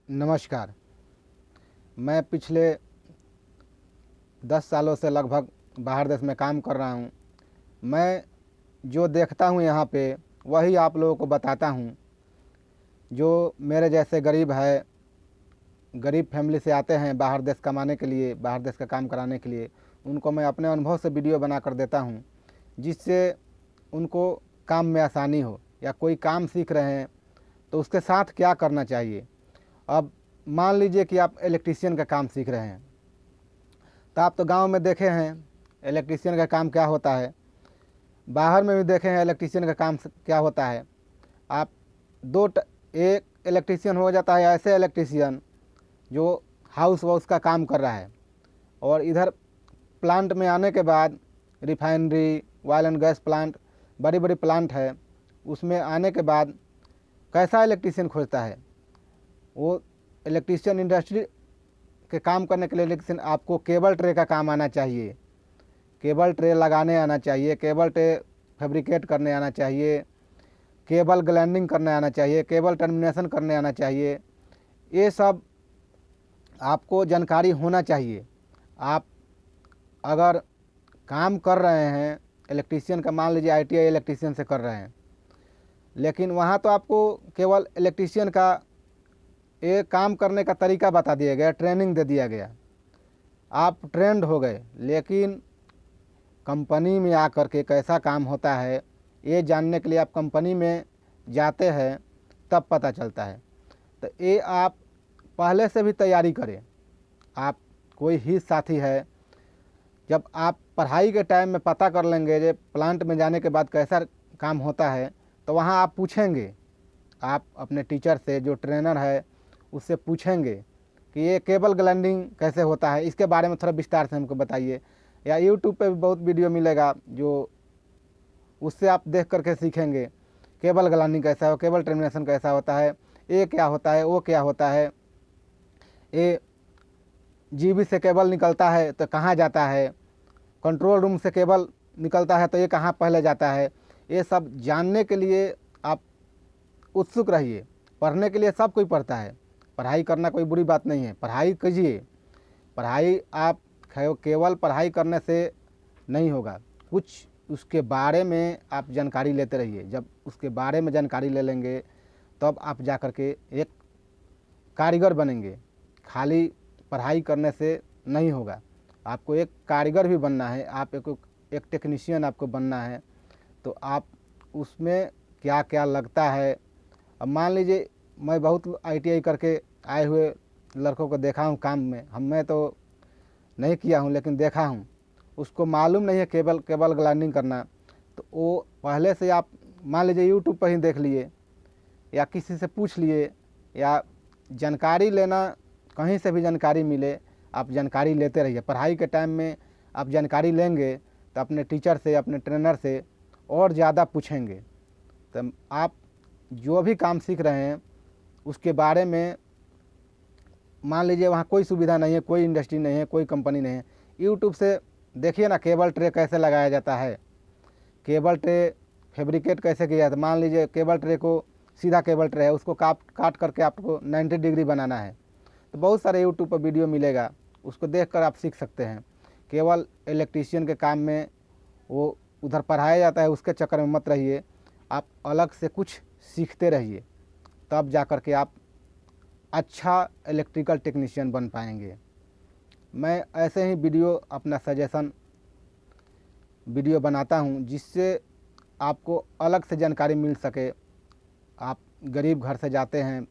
नमस्कार। मैं पिछले 10 सालों से लगभग बाहर देश में काम कर रहा हूँ। मैं जो देखता हूँ यहाँ पे वही आप लोगों को बताता हूँ। जो मेरे जैसे गरीब फैमिली से आते हैं बाहर देश कमाने के लिए, बाहर देश का काम कराने के लिए, उनको मैं अपने अनुभव से वीडियो बना कर देता हूँ, जिससे उनको काम में आसानी हो, या कोई काम सीख रहे हैं तो उसके साथ क्या करना चाहिए। अब मान लीजिए कि आप इलेक्ट्रीशियन का काम सीख रहे हैं, तो आप तो गांव में देखे हैं इलेक्ट्रीशियन का काम क्या होता है, बाहर में भी देखे हैं इलेक्ट्रीशियन का काम क्या होता है। आप एक इलेक्ट्रीशियन हो जाता है ऐसे इलेक्ट्रीशियन जो हाउस का काम कर रहा है, और इधर प्लांट में आने के बाद refinery, oil and gas plant, बड़ी बड़ी प्लांट है, उसमें आने के बाद कैसा इलेक्ट्रीशियन खोजता है। वो इलेक्ट्रीशियन इंडस्ट्री के काम करने के लिए इलेक्ट्रीशियन आपको केबल ट्रे का काम आना चाहिए, केबल ट्रे लगाने आना चाहिए, केबल ट्रे फैब्रिकेट करने आना चाहिए, केबल ग्लैंडिंग करने आना चाहिए, केबल टर्मिनेशन करने आना चाहिए। ये सब आपको जानकारी होना चाहिए। आप अगर काम कर रहे हैं इलेक्ट्रीशियन का, मान लीजिए ITI इलेक्ट्रीशियन से कर रहे हैं, लेकिन वहाँ तो आपको केवल इलेक्ट्रीशियन का एक काम करने का तरीका बता दिया गया, ट्रेनिंग दे दिया गया, आप ट्रेंड हो गए। लेकिन कंपनी में आकर के कैसा काम होता है ये जानने के लिए आप कंपनी में जाते हैं, तब पता चलता है। तो ये आप पहले से भी तैयारी करें। आप कोई ही साथी है, जब आप पढ़ाई के टाइम में पता कर लेंगे जो प्लांट में जाने के बाद कैसा काम होता है, तो वहाँ आप पूछेंगे, आप अपने टीचर से, जो ट्रेनर है उससे पूछेंगे कि ये केबल ग्लैंडिंग कैसे होता है, इसके बारे में थोड़ा विस्तार से हमको बताइए। या यूट्यूब पे भी बहुत वीडियो मिलेगा, जो उससे आप देख करके सीखेंगे केबल ग्लैंडिंग कैसा हो, केबल टर्मिनेशन कैसा होता है, ये क्या होता है, वो क्या होता है, ये जीबी से केबल निकलता है तो कहाँ जाता है, कंट्रोल रूम से केबल निकलता है तो ये कहाँ पहले जाता है। ये सब जानने के लिए आप उत्सुक रहिए। पढ़ने के लिए सब कोई पढ़ता है, पढ़ाई करना कोई बुरी बात नहीं है, पढ़ाई कीजिए। पढ़ाई आप केवल पढ़ाई करने से नहीं होगा, कुछ उसके बारे में आप जानकारी लेते रहिए। जब उसके बारे में जानकारी ले लेंगे तब आप जा कर के एक कारीगर बनेंगे। खाली पढ़ाई करने से नहीं होगा, आपको एक कारीगर भी बनना है, आप एक टेक्नीशियन आपको बनना है। तो आप उसमें क्या क्या लगता है। अब मान लीजिए मैं बहुत ITI करके आए हुए लड़कों को देखा हूँ काम में, मैं तो नहीं किया हूँ लेकिन देखा हूँ, उसको मालूम नहीं है केबल ग्लैंडिंग करना। तो वो पहले से आप मान लीजिए यूट्यूब पर ही देख लिए, या किसी से पूछ लिए, या जानकारी लेना, कहीं से भी जानकारी मिले, आप जानकारी लेते रहिए। पढ़ाई के टाइम में आप जानकारी लेंगे तो अपने टीचर से, अपने ट्रेनर से और ज़्यादा पूछेंगे। तो आप जो भी काम सीख रहे हैं उसके बारे में, मान लीजिए वहाँ कोई सुविधा नहीं है, कोई इंडस्ट्री नहीं है, कोई कंपनी नहीं है, यूट्यूब से देखिए ना केबल ट्रे कैसे लगाया जाता है, केबल ट्रे फैब्रिकेट कैसे किया जाता है। मान लीजिए केबल ट्रे को, सीधा केबल ट्रे है, उसको काट करके आपको 90 डिग्री बनाना है, तो बहुत सारे यूट्यूब पर वीडियो मिलेगा, उसको देखकर आप सीख सकते हैं। केवल इलेक्ट्रीशियन के काम में वो उधर पढ़ाया जाता है, उसके चक्कर में मत रहिए, आप अलग से कुछ सीखते रहिए, तब जा कर के आप अच्छा इलेक्ट्रिकल टेक्नीशियन बन पाएंगे। मैं ऐसे ही अपना सजेशन वीडियो बनाता हूँ, जिससे आपको अलग से जानकारी मिल सके। आप गरीब घर से जाते हैं,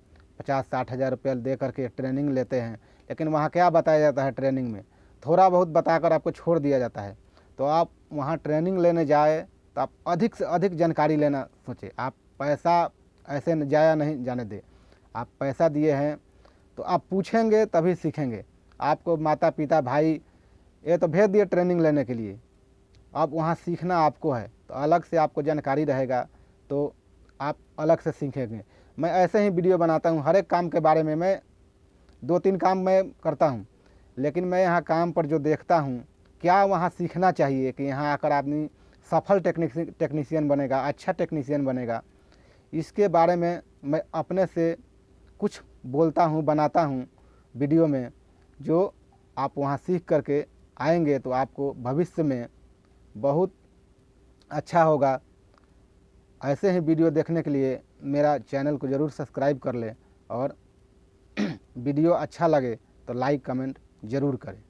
50-60 हज़ार रुपये दे करके ट्रेनिंग लेते हैं, लेकिन वहाँ क्या बताया जाता है ट्रेनिंग में, थोड़ा बहुत बताकर आपको छोड़ दिया जाता है। तो आप वहाँ ट्रेनिंग लेने जाए तो आप अधिक से अधिक जानकारी लेना सोचें। आप पैसा ऐसे जाया नहीं जाने दें। आप पैसा दिए हैं तो आप पूछेंगे तभी सीखेंगे। आपको माता पिता भाई ये तो भेज दिए ट्रेनिंग लेने के लिए, अब वहाँ सीखना आपको है, तो अलग से आपको जानकारी रहेगा तो आप अलग से सीखेंगे। मैं ऐसे ही वीडियो बनाता हूँ, हर एक काम के बारे में। मैं 2-3 काम मैं करता हूँ, लेकिन मैं यहाँ काम पर जो देखता हूँ, क्या वहाँ सीखना चाहिए कि यहाँ आकर आदमी सफल टेक्नीशियन बनेगा, अच्छा टेक्नीशियन बनेगा, इसके बारे में मैं अपने से कुछ बोलता हूँ, बनाता हूँ वीडियो में, जो आप वहाँ सीख करके आएंगे तो आपको भविष्य में बहुत अच्छा होगा। ऐसे ही वीडियो देखने के लिए मेरा चैनल को ज़रूर सब्सक्राइब कर लें और वीडियो अच्छा लगे तो लाइक कमेंट ज़रूर करें।